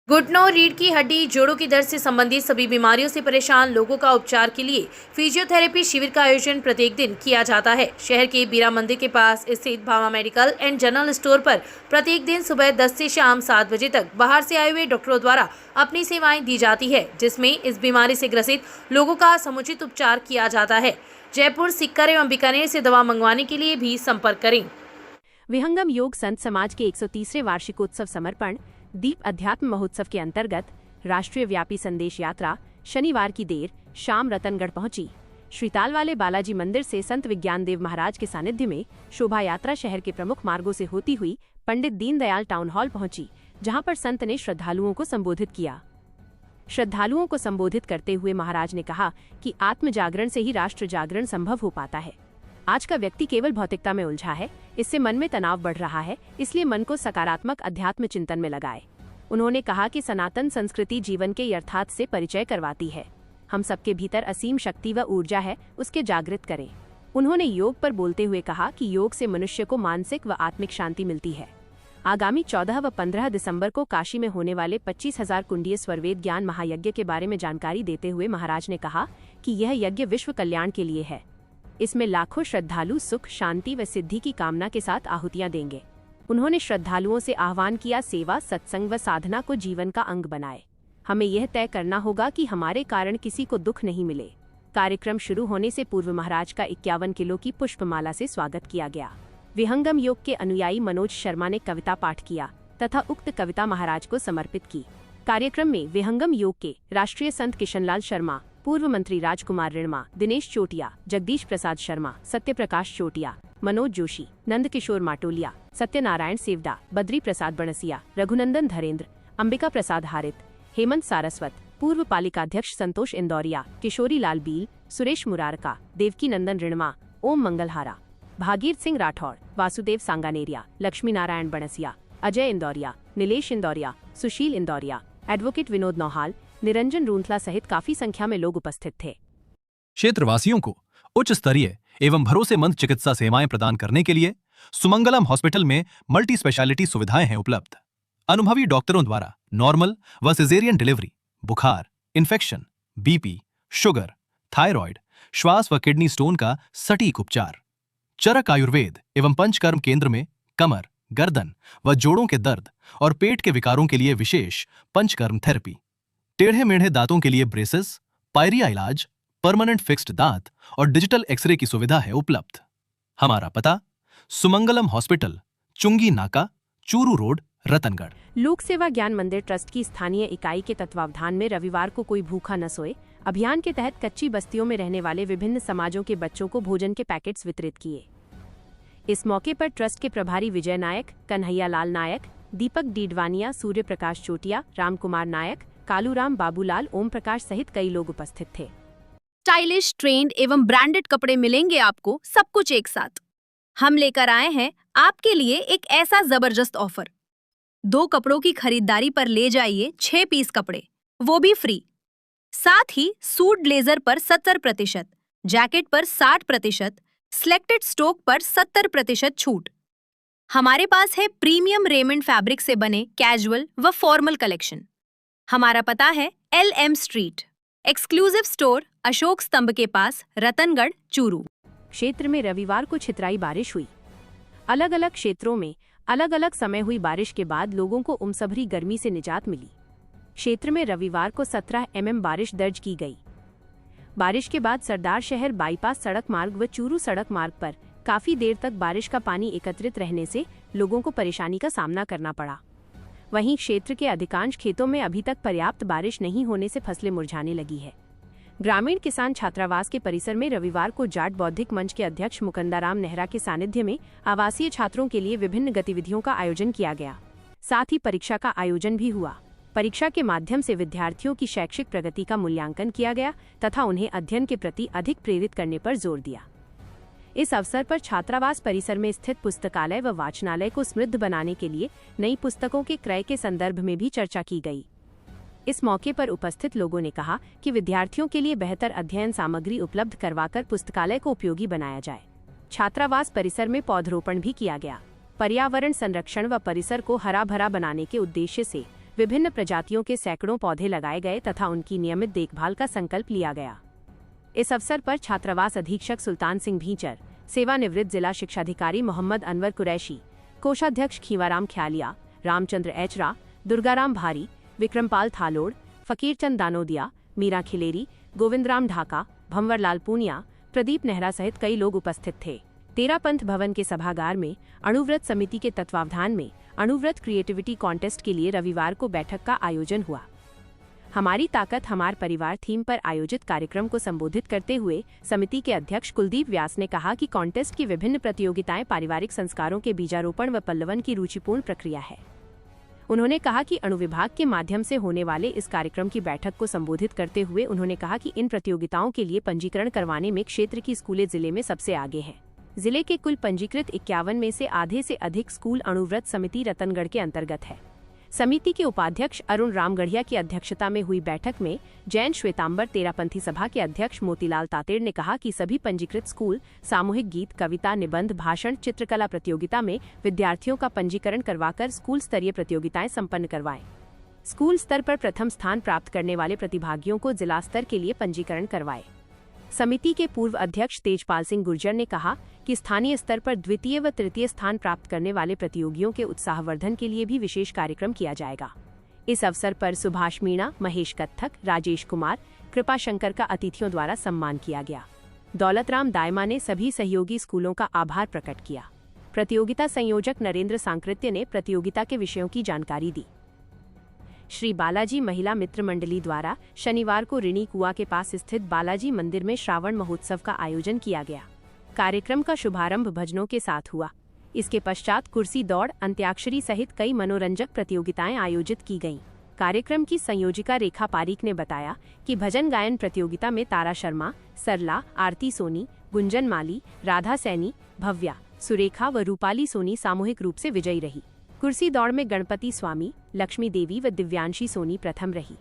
घुटनों, रीढ़ की हड्डी, जोड़ों की दर्द से संबंधित सभी बीमारियों से परेशान लोगों का उपचार के लिए फिजियोथेरेपी शिविर का आयोजन प्रत्येक दिन किया जाता है। शहर के बीरा मंदिर के पास स्थित भावा मेडिकल एंड जनरल स्टोर पर प्रत्येक दिन सुबह 10 से शाम 7 बजे तक बाहर से आए हुए डॉक्टरों द्वारा अपनी सेवाएं दी जाती है, जिसमें इस बीमारी से ग्रसित लोगों का समुचित उपचार किया जाता है। जयपुर, सीकर एवं बीकानेर से दवा मंगवाने के लिए भी संपर्क करें। विहंगम योग संत समाज के 130वें वार्षिकोत्सव समर्पण दीप अध्यात्म महोत्सव के अंतर्गत राष्ट्रीय व्यापी संदेश यात्रा शनिवार की देर शाम रतनगढ़ पहुंची। श्री तालवाले बालाजी मंदिर से संत विज्ञान देव महाराज के सानिध्य में शोभा यात्रा शहर के प्रमुख मार्गों से होती हुई पंडित दीनदयाल टाउन हॉल पहुंची, जहां पर संत ने श्रद्धालुओं को संबोधित किया। श्रद्धालुओं को संबोधित करते हुए महाराज ने कहा कि आत्म जागरण से ही राष्ट्र जागरण संभव हो पाता है। आज का व्यक्ति केवल भौतिकता में उलझा है, इससे मन में तनाव बढ़ रहा है, इसलिए मन को सकारात्मक अध्यात्म चिंतन में लगाए। उन्होंने कहा कि सनातन संस्कृति जीवन के यथार्थ से परिचय करवाती है। हम सबके भीतर असीम शक्ति व ऊर्जा है, उसके जागृत करें। उन्होंने योग पर बोलते हुए कहा कि योग से मनुष्य को मानसिक व आत्मिक शांति मिलती है। आगामी 14 व 15 दिसंबर को काशी में होने वाले 25,000 कुंडीय स्वरवेद ज्ञान महायज्ञ के बारे में जानकारी देते हुए महाराज ने कहा कि यह यज्ञ विश्व कल्याण के लिए है। इसमें लाखों श्रद्धालु सुख, शांति व सिद्धि की कामना के साथ आहुतियां देंगे। उन्होंने श्रद्धालुओं से आह्वान किया, सेवा, सत्संग व साधना को जीवन का अंग बनाए। हमें यह तय करना होगा कि हमारे कारण किसी को दुख नहीं मिले। कार्यक्रम शुरू होने से पूर्व महाराज का 51 किलो की पुष्पमाला से स्वागत किया गया। विहंगम योग के अनुयायी मनोज शर्मा ने कविता पाठ किया तथा उक्त कविता महाराज को समर्पित की। कार्यक्रम में विहंगम योग के राष्ट्रीय संत किशनलाल शर्मा, पूर्व मंत्री राजकुमार रिणमा, दिनेश चोटिया, जगदीश प्रसाद शर्मा, सत्यप्रकाश चोटिया, मनोज जोशी, नंदकिशोर माटोलिया, सत्यनारायण सेवदा, बद्री प्रसाद बणसिया, रघुनंदन धरेंद्र, अंबिका प्रसाद हारित, हेमंत सारस्वत, पूर्व पालिकाध्यक्ष संतोष इंदौरिया, किशोरी लाल बील, सुरेश मुरारका, देवकी नंदन रिणमा, ओम मंगलहारा, भागीर सिंह राठौड़, वासुदेव सांगानेरिया, लक्ष्मी नारायण बणसिया, अजय इंदौरिया, नीलेश इंदौरिया, सुशील इंदौरिया, एडवोकेट विनोद नौहाल, निरंजन रूंथला सहित काफी संख्या में लोग उपस्थित थे। क्षेत्रवासियों को उच्च स्तरीय एवं भरोसेमंद चिकित्सा सेवाएं प्रदान करने के लिए सुमंगलम हॉस्पिटल में मल्टी स्पेशलिटी सुविधाएं हैं उपलब्ध। अनुभवी डॉक्टरों द्वारा नॉर्मल व सिजेरियन डिलीवरी, बुखार, इन्फेक्शन, बीपी, शुगर, थायराइड, श्वास व किडनी स्टोन का सटीक उपचार। चरक आयुर्वेद एवं पंचकर्म केंद्र में कमर, गर्दन व जोड़ों के दर्द और पेट के विकारों के लिए विशेष पंचकर्म थेरेपी। टेढ़े मेढ़े दांतों के लिए ब्रेसेस, पायरिया इलाज, परमानेंट फिक्स्ड दांत और डिजिटल एक्सरे की सुविधा है उपलब्ध। हमारा पता: सुमंगलम हॉस्पिटल, चुंगी नाका, चूरू रोड, रतनगढ़। लोक सेवा ज्ञान मंदिर ट्रस्ट की स्थानीय इकाई के तत्वावधान में रविवार को कोई भूखा न सोए अभियान के तहत कच्ची बस्तियों में रहने वाले विभिन्न समाजों के बच्चों को भोजन के पैकेट्स वितरित किए। इस मौके पर ट्रस्ट के प्रभारी विजय नायक, कन्हैया लाल नायक, दीपक डीडवानिया, सूर्य प्रकाश चोटिया, राम कुमार नायक, कालूराम, बाबूलाल, ओम प्रकाश सहित कई लोग उपस्थित थे। स्टाइलिश, ट्रेंड एवं ब्रांडेड कपड़े मिलेंगे आपको, सब कुछ एक साथ। हम लेकर आए हैं आपके लिए एक ऐसा जबरदस्त ऑफर। 2 कपड़ों की खरीदारी पर ले जाइए 6 पीस कपड़े, वो भी फ्री। साथ ही सूट ब्लेजर पर 70%, जैकेट पर 60%, सिलेक्टेड स्टॉक पर 70% छूट। हमारे पास है प्रीमियम रेमंड फैब्रिक से बने कैजुअल व फॉर्मल कलेक्शन। हमारा पता है LM street, exclusive store, Ashok स्तंभ के पास, रतनगढ़, चूरू। क्षेत्र में रविवार को छितराई बारिश हुई। अलग अलग क्षेत्रों में अलग अलग समय हुई बारिश के बाद लोगों को उमसभरी गर्मी से निजात मिली। क्षेत्र में रविवार को 17 mm बारिश दर्ज की गई। बारिश के बाद सरदार शहर बाईपास सड़क मार्ग व चूरू सड़क मार्ग पर काफी देर तक बारिश का पानी एकत्रित रहने से लोगों को परेशानी का सामना करना पड़ा। वहीं क्षेत्र के अधिकांश खेतों में अभी तक पर्याप्त बारिश नहीं होने से फसलें मुरझाने लगी है। ग्रामीण किसान छात्रावास के परिसर में रविवार को जाट बौद्धिक मंच के अध्यक्ष मुकंदाराम नेहरा के सानिध्य में आवासीय छात्रों के लिए विभिन्न गतिविधियों का आयोजन किया गया। साथ ही परीक्षा का आयोजन भी हुआ। परीक्षा के माध्यम से विद्यार्थियों की शैक्षिक प्रगति का मूल्यांकन किया गया तथा उन्हें अध्ययन के प्रति अधिक प्रेरित करने पर जोर दिया। इस अवसर पर छात्रावास परिसर में स्थित पुस्तकालय व वाचनालय को समृद्ध बनाने के लिए नई पुस्तकों के क्रय के संदर्भ में भी चर्चा की गई। इस मौके पर उपस्थित लोगों ने कहा कि विद्यार्थियों के लिए बेहतर अध्ययन सामग्री उपलब्ध करवाकर पुस्तकालय को उपयोगी बनाया जाए। छात्रावास परिसर में पौधरोपण भी किया गया। पर्यावरण संरक्षण व परिसर को हरा भरा बनाने के उद्देश्य से विभिन्न प्रजातियों के सैकड़ों पौधे लगाए गए तथा उनकी नियमित देखभाल का संकल्प लिया गया। इस अवसर पर छात्रावास अधीक्षक सुल्तान सिंह भींचर, सेवानिवृत्त जिला शिक्षाधिकारी मोहम्मद अनवर कुरैशी, कोषाध्यक्ष खीवाराम ख्यालिया, रामचंद्र एचरा, दुर्गाराम भारी, विक्रमपाल थालोड़, फकीरचंद दानोदिया, मीरा खिलेरी, गोविंदराम ढाका, भंवरलाल पूनिया, प्रदीप नेहरा सहित कई लोग उपस्थित थे। तेरापंथ भवन के सभागार में अणुव्रत समिति के तत्वावधान में अणुव्रत क्रिएटिविटी कॉन्टेस्ट के लिए रविवार को बैठक का आयोजन हुआ। हमारी ताकत हमार परिवार थीम पर आयोजित कार्यक्रम को संबोधित करते हुए समिति के अध्यक्ष कुलदीप व्यास ने कहा कि कॉन्टेस्ट की विभिन्न प्रतियोगिताएं पारिवारिक संस्कारों के बीजारोपण व पल्लवन की रुचिपूर्ण प्रक्रिया है। उन्होंने कहा कि अणु विभाग के माध्यम से होने वाले इस कार्यक्रम की बैठक को संबोधित करते हुए उन्होंने कहा कि इन प्रतियोगिताओं के लिए पंजीकरण करवाने में क्षेत्र की स्कूलें जिले में सबसे आगे हैं। जिले के कुल पंजीकृत 51 में से आधे से अधिक स्कूल अणुव्रत समिति रतनगढ़ के अंतर्गत है। समिति के उपाध्यक्ष अरुण रामगढ़िया की अध्यक्षता में हुई बैठक में जैन श्वेतांबर तेरापंथी सभा के अध्यक्ष मोतीलाल तातेड़ ने कहा कि सभी पंजीकृत स्कूल सामूहिक गीत, कविता, निबंध, भाषण, चित्रकला प्रतियोगिता में विद्यार्थियों का पंजीकरण करवाकर स्कूल स्तरीय प्रतियोगिताएं संपन्न करवाएं। स्कूल स्तर पर प्रथम स्थान प्राप्त करने वाले प्रतिभागियों को जिला स्तर के लिए पंजीकरण करवाए। समिति के पूर्व अध्यक्ष तेजपाल सिंह गुर्जर ने कहा कि स्थानीय स्तर पर द्वितीय व तृतीय स्थान प्राप्त करने वाले प्रतियोगियों के उत्साहवर्धन के लिए भी विशेष कार्यक्रम किया जाएगा। इस अवसर पर सुभाष मीणा, महेश कत्थक, राजेश कुमार, कृपा शंकर का अतिथियों द्वारा सम्मान किया गया। दौलतराम दायमा ने सभी सहयोगी स्कूलों का आभार प्रकट किया। प्रतियोगिता संयोजक नरेंद्र सांकृत्य ने प्रतियोगिता के विषयों की जानकारी दी। श्री बालाजी महिला मित्र मंडली द्वारा शनिवार को ऋणी कुआ के पास स्थित बालाजी मंदिर में श्रावण महोत्सव का आयोजन किया गया। कार्यक्रम का शुभारंभ भजनों के साथ हुआ। इसके पश्चात कुर्सी दौड़, अंत्याक्षरी सहित कई मनोरंजक प्रतियोगिताएं आयोजित की गईं। कार्यक्रम की संयोजिका रेखा पारीक ने बताया कि भजन गायन प्रतियोगिता में तारा शर्मा, सरला, आरती सोनी, गुंजन माली, राधा सैनी, भव्या, सुरेखा व रूपाली सोनी सामूहिक रूप से विजयी रही। कुर्सी दौड़ में गणपति स्वामी, लक्ष्मी देवी व दिव्यांशी सोनी प्रथम रही।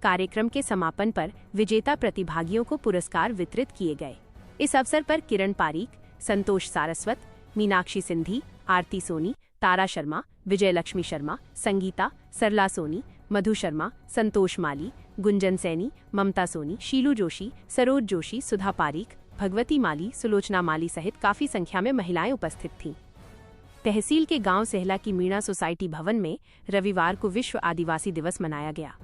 कार्यक्रम के समापन पर विजेता प्रतिभागियों को पुरस्कार वितरित किए गए। इस अवसर पर किरण पारीक, संतोष सारस्वत, मीनाक्षी सिंधी, आरती सोनी, तारा शर्मा, विजय लक्ष्मी शर्मा, संगीता, सरला सोनी, मधु शर्मा, संतोष माली, गुंजन सैनी, ममता सोनी, शीलू जोशी, सरोज जोशी, सुधा पारीक, भगवती माली, सुलोचना माली सहित काफी संख्या में महिलाएं उपस्थित थीं। तहसील के गांव सेहला की मीणा सोसाइटी भवन में रविवार को विश्व आदिवासी दिवस मनाया गया।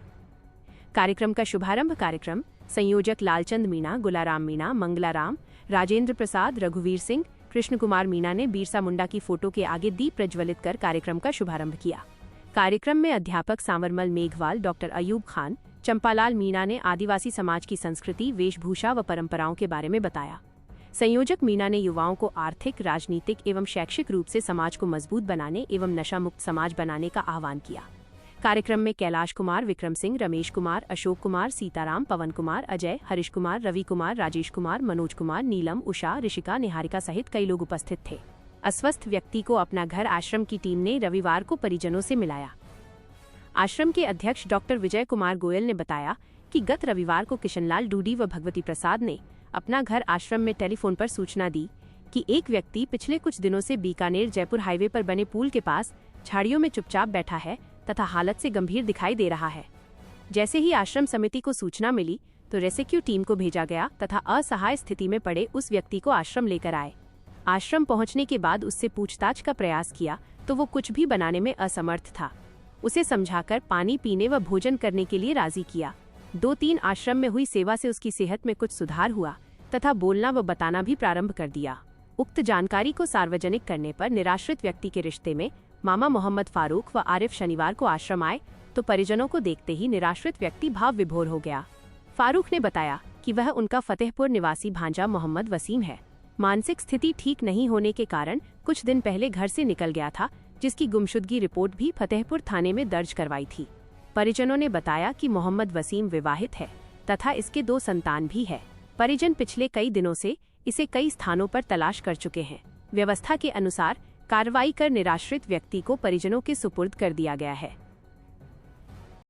कार्यक्रम का शुभारंभ कार्यक्रम संयोजक लालचंद मीणा, गुलाराम मीणा, मंगलाराम, राजेंद्र प्रसाद, रघुवीर सिंह, कृष्ण कुमार मीणा ने बिरसा मुंडा की फोटो के आगे दीप प्रज्वलित कर कार्यक्रम का शुभारंभ किया। कार्यक्रम में अध्यापक सांवरमल मेघवाल, डॉक्टर अयूब खान, चंपालाल मीणा ने आदिवासी समाज की संस्कृति, वेशभूषा व परंपराओं के बारे में बताया। संयोजक मीणा ने युवाओं को आर्थिक, राजनीतिक एवं शैक्षिक रूप से समाज को मजबूत बनाने एवं नशा मुक्त समाज बनाने का आह्वान किया। कार्यक्रम में कैलाश कुमार, विक्रम सिंह, रमेश कुमार, अशोक कुमार, सीताराम, पवन कुमार, अजय, हरीश कुमार, रवि कुमार, राजेश कुमार, मनोज कुमार, नीलम, उषा, ऋषिका, निहारिका सहित कई लोग उपस्थित थे। अस्वस्थ व्यक्ति को अपना घर आश्रम की टीम ने रविवार को परिजनों से मिलाया। आश्रम के अध्यक्ष डॉक्टर विजय कुमार गोयल ने बताया कि गत रविवार को किशनलाल डूडी व भगवती प्रसाद ने अपना घर आश्रम में टेलीफोन पर सूचना दी कि एक व्यक्ति पिछले कुछ दिनों से बीकानेर जयपुर हाईवे पर बने पुल के पास झाड़ियों में चुपचाप बैठा है तथा हालत से गंभीर दिखाई दे रहा है। जैसे ही आश्रम समिति को सूचना मिली तो रेस्क्यू टीम को भेजा गया तथा असहाय स्थिति में पड़े उस व्यक्ति को आश्रम लेकर आए। आश्रम पहुंचने के बाद उससे पूछताछ का प्रयास किया तो वो कुछ भी बनाने में असमर्थ था। उसे समझाकर पानी पीने व भोजन करने के लिए राजी किया। 2-3 आश्रम में हुई सेवा से उसकी सेहत में कुछ सुधार हुआ तथा बोलना व बताना भी प्रारंभ कर दिया। उक्त जानकारी को सार्वजनिक करने पर निराश्रित व्यक्ति के रिश्ते में मामा मोहम्मद फारूक व आरिफ शनिवार को आश्रम आए तो परिजनों को देखते ही निराश्रित व्यक्ति भाव विभोर हो गया। फारूक ने बताया कि वह उनका फतेहपुर निवासी भांजा मोहम्मद वसीम है। मानसिक स्थिति ठीक नहीं होने के कारण कुछ दिन पहले घर से निकल गया था, जिसकी गुमशुदगी रिपोर्ट भी फतेहपुर थाने में दर्ज करवाई थी। परिजनों ने बताया कि मोहम्मद वसीम विवाहित है तथा इसके 2 संतान भी है। परिजन पिछले कई दिनों से इसे कई स्थानों पर तलाश कर चुके हैं। व्यवस्था के अनुसार कार्रवाई कर निराश्रित व्यक्ति को परिजनों के सुपुर्द कर दिया गया है।